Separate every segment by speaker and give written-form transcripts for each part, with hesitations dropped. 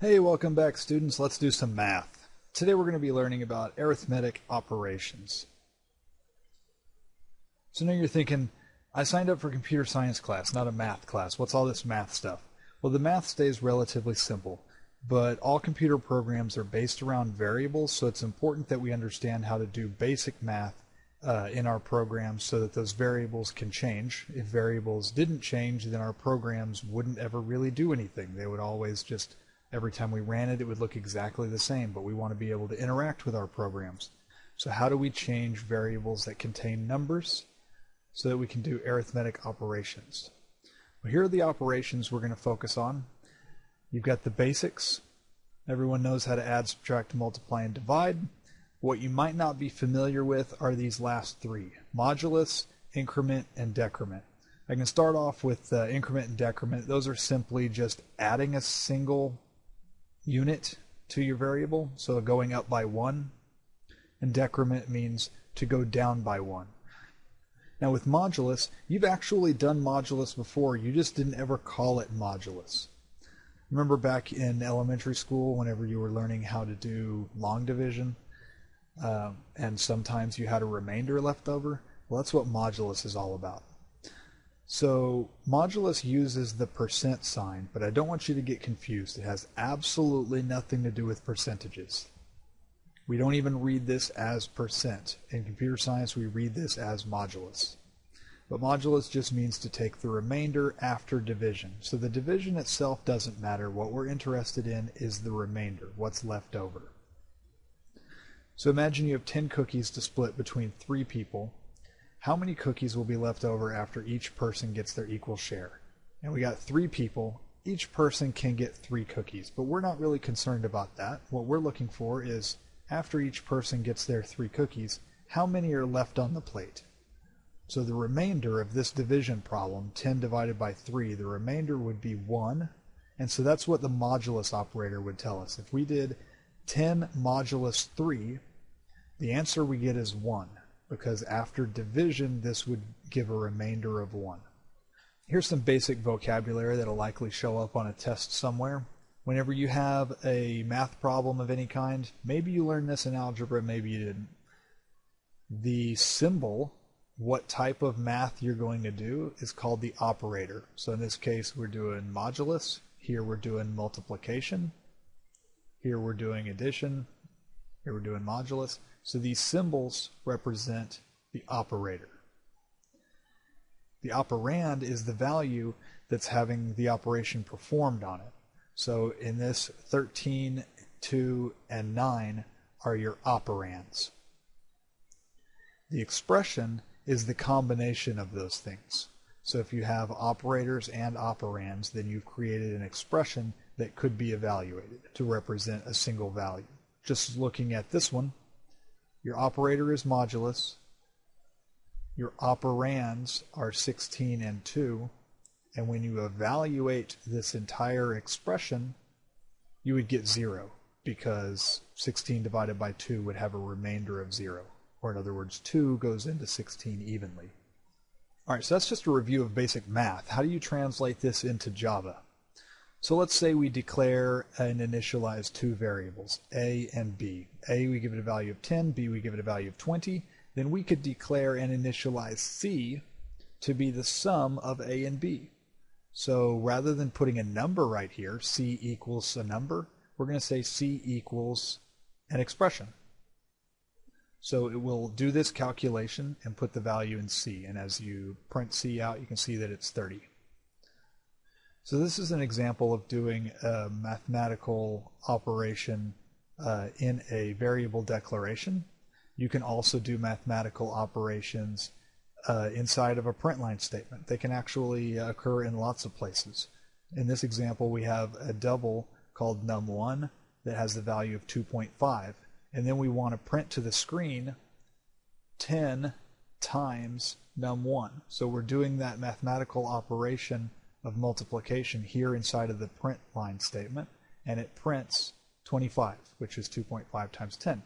Speaker 1: Hey, welcome back students. Let's do some math. Today we're going to be learning about arithmetic operations. So now you're thinking, I signed up for a computer science class, not a math class. What's all this math stuff? Well, the math stays relatively simple, but all computer programs are based around variables, so it's important that we understand how to do basic math in our programs so that those variables can change. If variables didn't change, then our programs wouldn't ever really do anything. They would always just, every time we ran it, it would look exactly the same, but we want to be able to interact with our programs. So how do we change variables that contain numbers so that we can do arithmetic operations? Well, here are the operations we're going to focus on. You've got the basics. Everyone knows how to add, subtract, multiply, and divide. What you might not be familiar with are these last three: modulus, increment, and decrement. I can start off with increment and decrement. Those are simply just adding a single unit to your variable, so going up by 1. And decrement means to go down by 1. Now with modulus, you've actually done modulus before, you just didn't ever call it modulus. Remember back in elementary school whenever you were learning how to do long division, and sometimes you had a remainder left over? Well, that's what modulus is all about. So modulus uses the percent sign, but I don't want you to get confused. It has absolutely nothing to do with percentages. We don't even read this as percent. In computer science, we read this as modulus. But modulus just means to take the remainder after division. So the division itself doesn't matter. What we're interested in is the remainder, what's left over. So imagine you have 10 cookies to split between 3 people. How many cookies will be left over after each person gets their equal share? And we got 3 people. Each person can get 3 cookies, but we're not really concerned about that. What we're looking for is, after each person gets their 3 cookies, how many are left on the plate? So the remainder of this division problem, 10 divided by 3, the remainder would be 1. And so that's what the modulus operator would tell us. If we did 10 modulus 3, the answer we get is 1. Because after division, this would give a remainder of 1. Here's some basic vocabulary that'll likely show up on a test somewhere. Whenever you have a math problem of any kind, maybe you learned this in algebra, maybe you didn't. The symbol, what type of math you're going to do, is called the operator. So in this case, we're doing modulus. Here we're doing multiplication. Here we're doing addition. Here we're doing modulus. So these symbols represent the operator. The operand is the value that's having the operation performed on it. So in this, 13, 2, and 9 are your operands. The expression is the combination of those things. So if you have operators and operands, then you've created an expression that could be evaluated to represent a single value. Just looking at this one, your operator is modulus, your operands are 16 and 2, and when you evaluate this entire expression, you would get 0, because 16 divided by 2 would have a remainder of 0. Or in other words, 2 goes into 16 evenly. Alright, so that's just a review of basic math. How do you translate this into Java? So let's say we declare and initialize 2 variables, a and b. A, we give it a value of 10, b, we give it a value of 20. Then we could declare and initialize c to be the sum of a and b. So rather than putting a number right here, c equals a number, we're going to say c equals an expression. So it will do this calculation and put the value in c. And as you print c out, you can see that it's 30. So this is an example of doing a mathematical operation in a variable declaration. You can also do mathematical operations inside of a print line statement. They can actually occur in lots of places. In this example, we have a double called num1 that has the value of 2.5. And then we want to print to the screen 10 times num1. So we're doing that mathematical operation of multiplication here inside of the print line statement. and it prints 25, which is 2.5 times 10.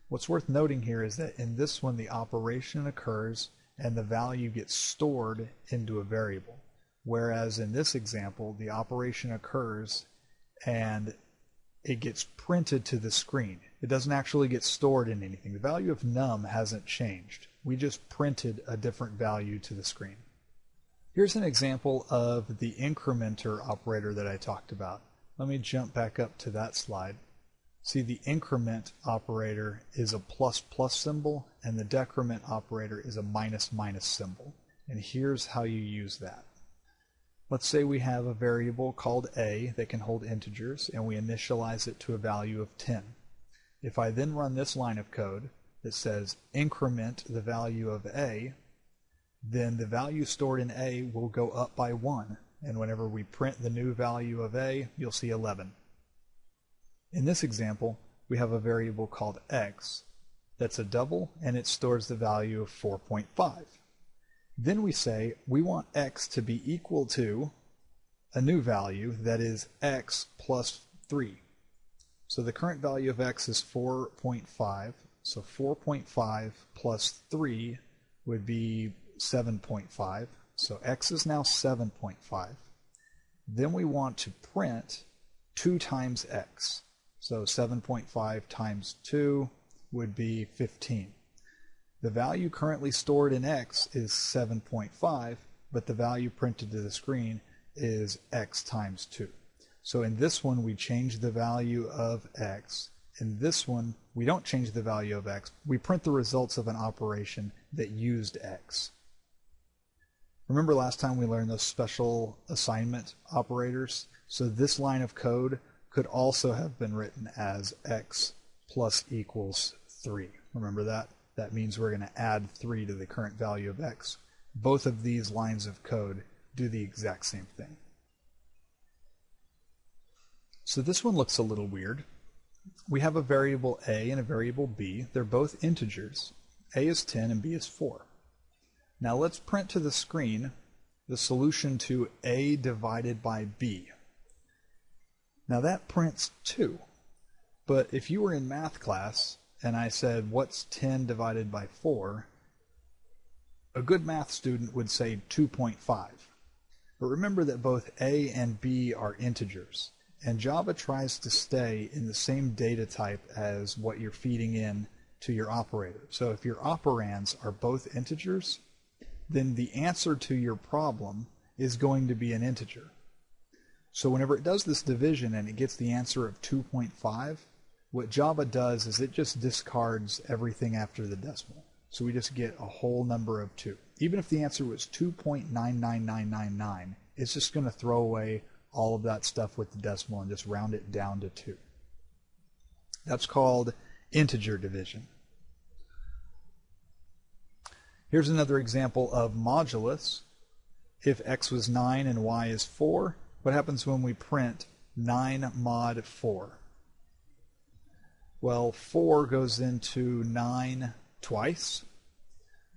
Speaker 1: What's worth noting here is that in this one, the operation occurs and the value gets stored into a variable. Whereas in this example, the operation occurs and it gets printed to the screen. It doesn't actually get stored in anything. The value of num hasn't changed. We just printed a different value to the screen. Here's an example of the incrementer operator that I talked about. Let me jump back up to that slide. See, the increment operator is a plus plus symbol, and the decrement operator is a minus minus symbol. And here's how you use that. Let's say we have a variable called a that can hold integers, and we initialize it to a value of 10. If I then run this line of code that says increment the value of a, then the value stored in a will go up by 1. And whenever we print the new value of a, you'll see 11. In this example, we have a variable called x that's a double, and it stores the value of 4.5. Then we say we want x to be equal to a new value that is x plus 3. So the current value of x is 4.5, so 4.5 plus 3 would be 7.5. So x is now 7.5. Then we want to print 2 times x. So 7.5 times 2 would be 15. The value currently stored in x is 7.5, but the value printed to the screen is x times 2. So in this one, we change the value of x. In this one, we don't change the value of x. We print the results of an operation that used x. Remember last time we learned those special assignment operators? So this line of code could also have been written as x plus equals 3. Remember that? That means we're going to add 3 to the current value of x. Both of these lines of code do the exact same thing. So this one looks a little weird. We have a variable a and a variable b. They're both integers. A is 10 and b is 4. Now let's print to the screen the solution to a divided by b. Now that prints 2. But if you were in math class and I said, what's 10 divided by 4? A good math student would say 2.5. But remember that both a and b are integers. And Java tries to stay in the same data type as what you're feeding in to your operator. So if your operands are both integers, then the answer to your problem is going to be an integer. So whenever it does this division and it gets the answer of 2.5, what Java does is it just discards everything after the decimal. So we just get a whole number of 2. Even if the answer was 2.99999, it's just going to throw away all of that stuff with the decimal and just round it down to 2. That's called integer division. Here's another example of modulus. If x was 9 and y is 4, what happens when we print 9 mod 4? Well, 4 goes into 9 twice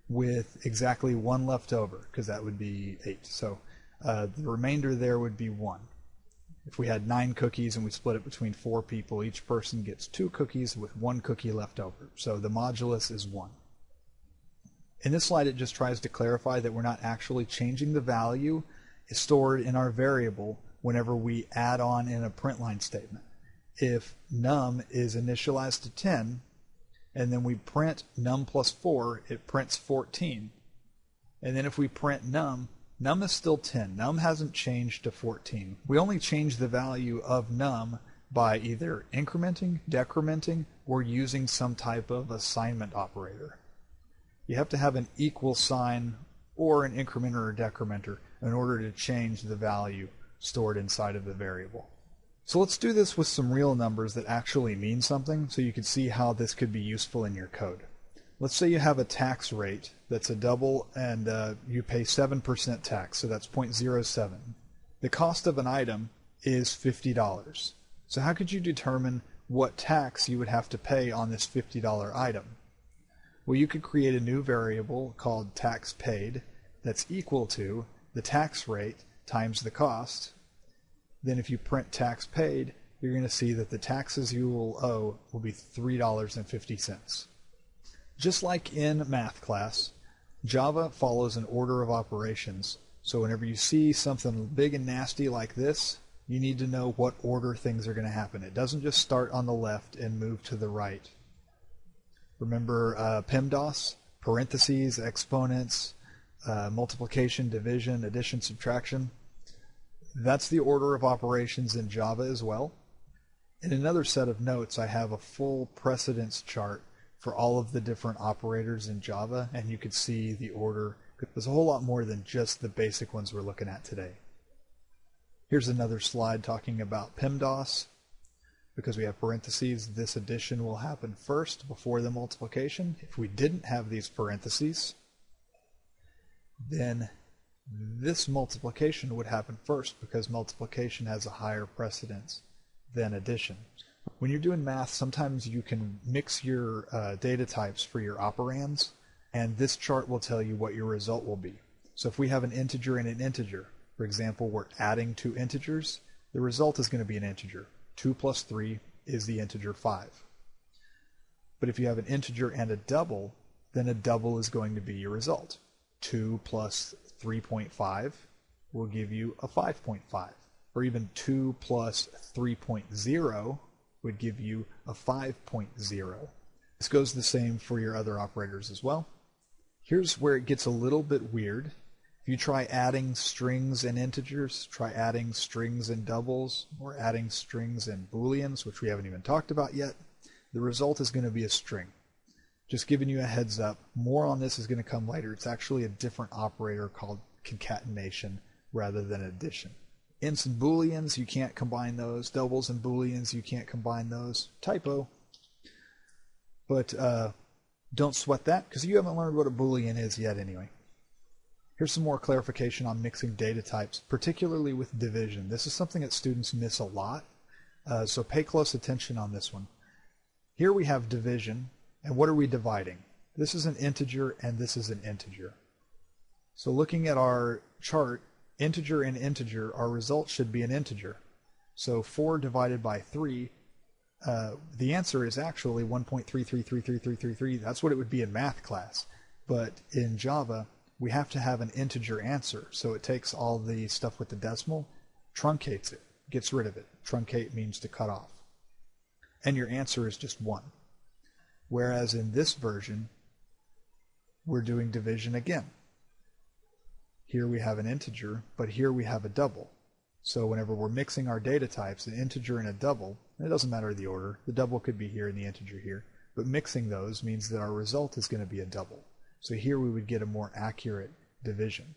Speaker 1: with exactly 1 left over, because that would be 8. So the remainder there would be 1. If we had 9 cookies and we split it between 4 people, each person gets 2 cookies with 1 cookie left over. So the modulus is 1. In this slide, it just tries to clarify that we're not actually changing the value stored in our variable whenever we add on in a print line statement. If num is initialized to 10, and then we print num plus 4, it prints 14. And then if we print num is still 10. Num hasn't changed to 14. We only change the value of num by either incrementing, decrementing, or using some type of assignment operator. You have to have an equal sign or an incrementer or decrementer in order to change the value stored inside of the variable. So let's do this with some real numbers that actually mean something so you can see how this could be useful in your code. Let's say you have a tax rate that's a double and you pay 7% tax, so that's 0.07. The cost of an item is $50. So how could you determine what tax you would have to pay on this $50 item? Well, you could create a new variable called tax paid that's equal to the tax rate times the cost. Then if you print tax paid, you're going to see that the taxes you will owe will be $3.50. Just like in math class, Java follows an order of operations. So whenever you see something big and nasty like this, you need to know what order things are going to happen. It doesn't just start on the left and move to the right. Remember Pemdas, parentheses, exponents, multiplication, division, addition, subtraction? That's the order of operations in Java as well. In another set of notes, I have a full precedence chart for all of the different operators in Java, and you could see the order. There's a whole lot more than just the basic ones we're looking at today. Here's another slide talking about PEMDAS. Because we have parentheses, this addition will happen first before the multiplication. If we didn't have these parentheses, then this multiplication would happen first because multiplication has a higher precedence than addition. When you're doing math, sometimes you can mix your data types for your operands, and this chart will tell you what your result will be. So if we have an integer and an integer, for example, we're adding two integers, the result is going to be an integer. 2 plus 3 is the integer 5. But if you have an integer and a double, then a double is going to be your result. 2 plus 3.5 will give you a 5.5. Or even 2 plus 3.0 would give you a 5.0. This goes the same for your other operators as well. Here's where it gets a little bit weird. If you try adding strings and integers, try adding strings and doubles, or adding strings and booleans, which we haven't even talked about yet, the result is going to be a string. Just giving you a heads up, more on this is going to come later. It's actually a different operator called concatenation rather than addition. Ints and booleans, you can't combine those. Doubles and booleans, you can't combine those. Typo. But don't sweat that, because you haven't learned what a boolean is yet anyway. Here's some more clarification on mixing data types, particularly with division. This is something that students miss a lot, so pay close attention on this one. Here we have division, and what are we dividing? This is an integer, and this is an integer. So looking at our chart, integer and integer, our result should be an integer. So 4 divided by 3, the answer is actually 1.33333333. That's what it would be in math class. But in Java, we have to have an integer answer. So it takes all the stuff with the decimal, truncates it, gets rid of it. Truncate means to cut off. And your answer is just 1. Whereas in this version, we're doing division again. Here we have an integer, but here we have a double. So whenever we're mixing our data types, an integer and a double, it doesn't matter the order. The double could be here and the integer here. But mixing those means that our result is going to be a double. So here we would get a more accurate division.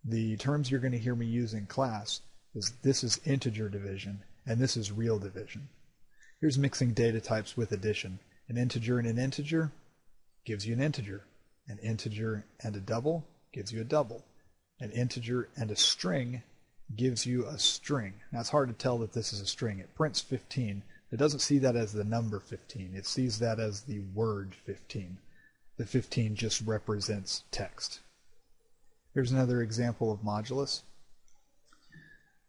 Speaker 1: The terms you're going to hear me use in class is this is integer division and this is real division. Here's mixing data types with addition. An integer and an integer gives you an integer. An integer and a double gives you a double. An integer and a string gives you a string. Now it's hard to tell that this is a string. It prints 15. It doesn't see that as the number 15. It sees that as the word 15. The 15 just represents text. Here's another example of modulus.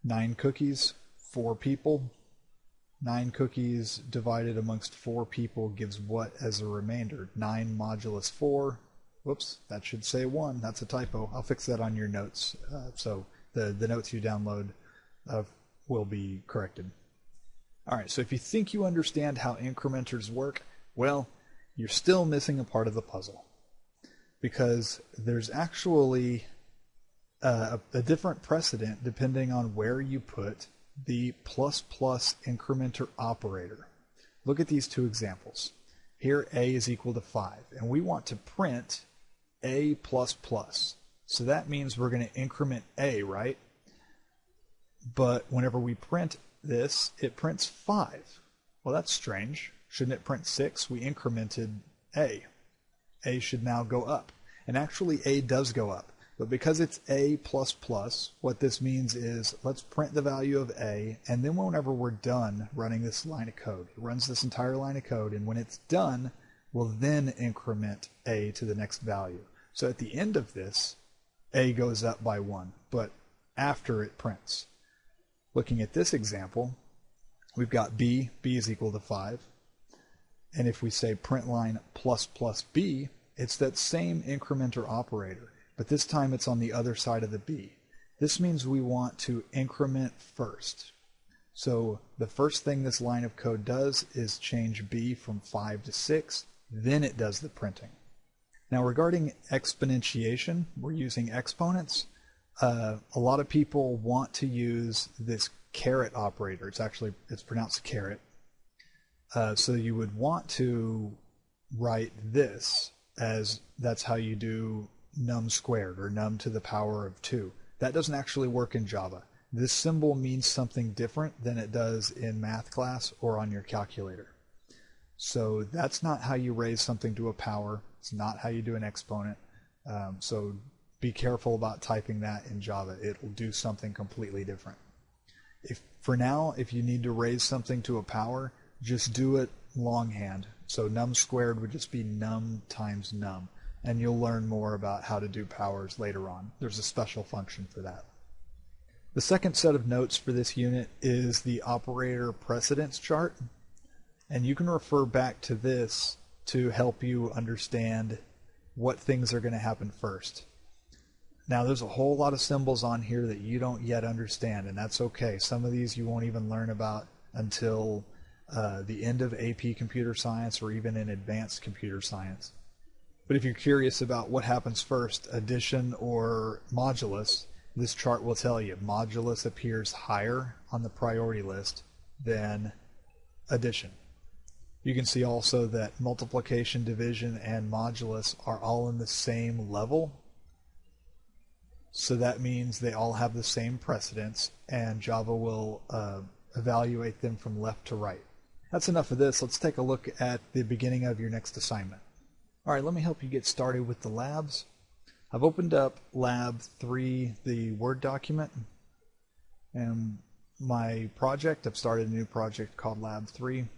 Speaker 1: 9 cookies, 4 people. 9 cookies divided amongst 4 people gives what as a remainder? 9 modulus 4. Whoops, that should say 1. That's a typo. I'll fix that on your notes. So the notes you download will be corrected. All right, so if you think you understand how incrementers work, well, you're still missing a part of the puzzle. Because there's actually a different precedent depending on where you put the plus plus incrementer operator. Look at these two examples. Here a is equal to 5, and we want to print a plus plus. So that means we're going to increment a, right? But whenever we print this, it prints 5. Well, that's strange. Shouldn't it print 6? We incremented a. A should now go up. And actually a does go up. But because it's a plus plus, what this means is let's print the value of a, and then whenever we're done running this line of code, it runs this entire line of code, and when it's done, we'll then increment a to the next value. So at the end of this, a goes up by 1, but after it prints. Looking at this example, we've got b is equal to 5. And if we say print line plus plus b, it's that same incrementer operator, but this time it's on the other side of the b. This means we want to increment first. So the first thing this line of code does is change b from 5 to 6, then it does the printing. Now regarding exponentiation, we're using exponents. A lot of people want to use this caret operator. It's pronounced caret. So you would want to write this as that's how you do num squared or num to the power of 2. That doesn't actually work in Java. This symbol means something different than it does in math class or on your calculator. So that's not how you raise something to a power. It's not how you do an exponent. So be careful about typing that in Java. It will do something completely different. For now, if you need to raise something to a power, just do it longhand. So num squared would just be num times num. And you'll learn more about how to do powers later on. There's a special function for that. The second set of notes for this unit is the operator precedence chart. And you can refer back to this to help you understand what things are going to happen first. Now there's a whole lot of symbols on here that you don't yet understand, and that's okay. Some of these you won't even learn about until the end of AP Computer Science or even in Advanced Computer Science. But if you're curious about what happens first, addition or modulus, this chart will tell you modulus appears higher on the priority list than addition. You can see also that multiplication, division, and modulus are all in the same level. So that means they all have the same precedence, and Java will evaluate them from left to right. That's enough of this. Let's take a look at the beginning of your next assignment. All right, let me help you get started with the labs. I've opened up Lab 3, the Word document, and my project, I've started a new project called Lab 3. I'm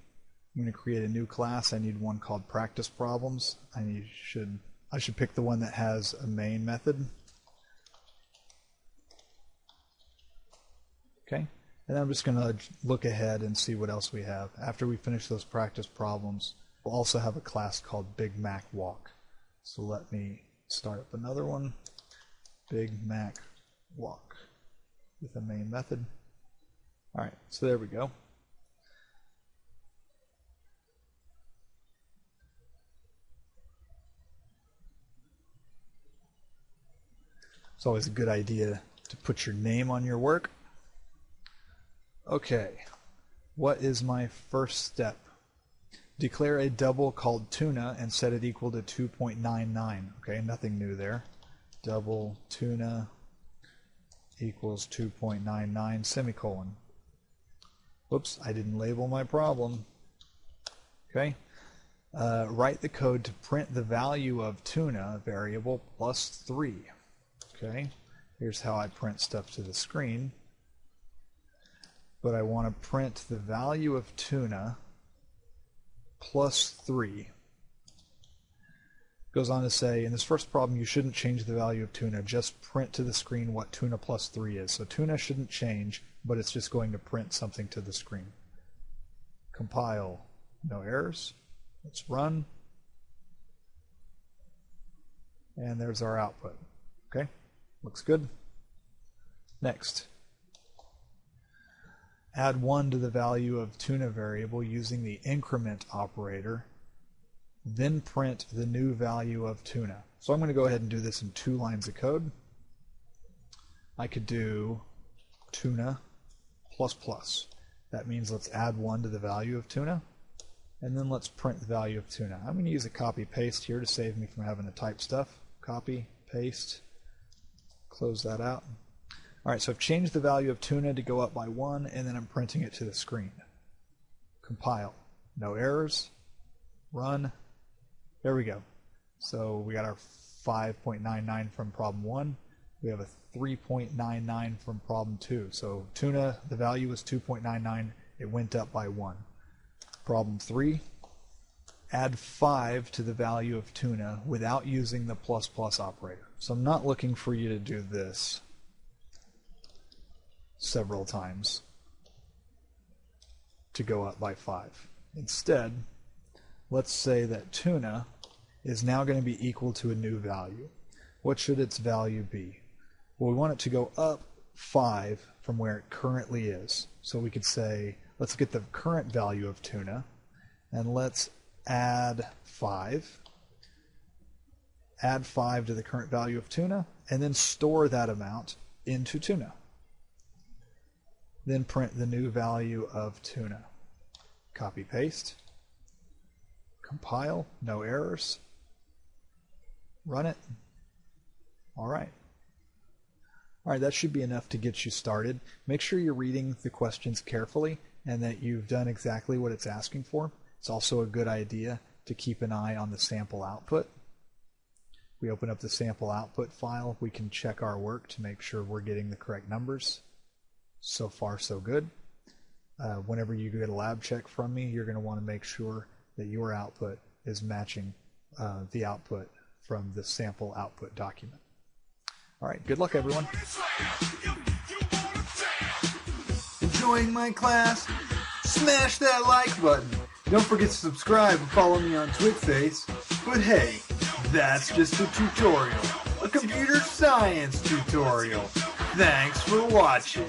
Speaker 1: going to create a new class. I need one called Practice Problems. I should pick the one that has a main method. Okay, and then I'm just going to look ahead and see what else we have. After we finish those practice problems, we'll also have a class called Big Mac Walk. So let me start up another one, Big Mac Walk, with a main method. All right, so there we go. It's always a good idea to put your name on your work. Okay, what is my first step? Declare a double called tuna and set it equal to 2.99. Okay, nothing new there. Double tuna equals 2.99 semicolon. Whoops, I didn't label my problem. Okay, write the code to print the value of tuna variable plus 3. Okay, here's how I print stuff to the screen. But I want to print the value of tuna plus 3. Goes on to say, in this first problem, you shouldn't change the value of tuna. Just print to the screen what tuna plus 3 is. So tuna shouldn't change, but it's just going to print something to the screen. Compile. No errors. Let's run. And there's our output. Okay, looks good. Next. Add 1 to the value of tuna variable using the increment operator, then print the new value of tuna. So I'm going to go ahead and do this in 2 lines of code. I could do tuna plus plus. That means let's add 1 to the value of tuna, and then let's print the value of tuna. I'm going to use a copy paste here to save me from having to type stuff. Copy, paste, close that out. All right, so I've changed the value of tuna to go up by 1, and then I'm printing it to the screen. Compile. No errors. Run. There we go. So we got our 5.99 from problem 1. We have a 3.99 from problem 2. So tuna, the value was 2.99. It went up by 1. Problem 3. Add 5 to the value of tuna without using the plus plus operator. So I'm not looking for you to do this several times. to go up by 5. Instead, let's say that tuna is now going to be equal to a new value. What should its value be? Well, we want it to go up 5 from where it currently is. So we could say, let's get the current value of tuna, and let's add 5. Add 5 to the current value of tuna, and then store that amount into tuna. Then print the new value of tuna. Copy, paste. Compile, no errors. Run it. All right, that should be enough to get you started. Make sure you're reading the questions carefully and that you've done exactly what it's asking for. It's also a good idea to keep an eye on the sample output. We open up the sample output file. We can check our work to make sure we're getting the correct numbers. So far, so good. Whenever you get a lab check from me, you're going to want to make sure that your output is matching the output from the sample output document. All right, good luck, everyone.
Speaker 2: Enjoying my class? Smash that like button. Don't forget to subscribe and follow me on TwitFace. But hey, that's just a tutorial. A computer science tutorial. Thanks for watching.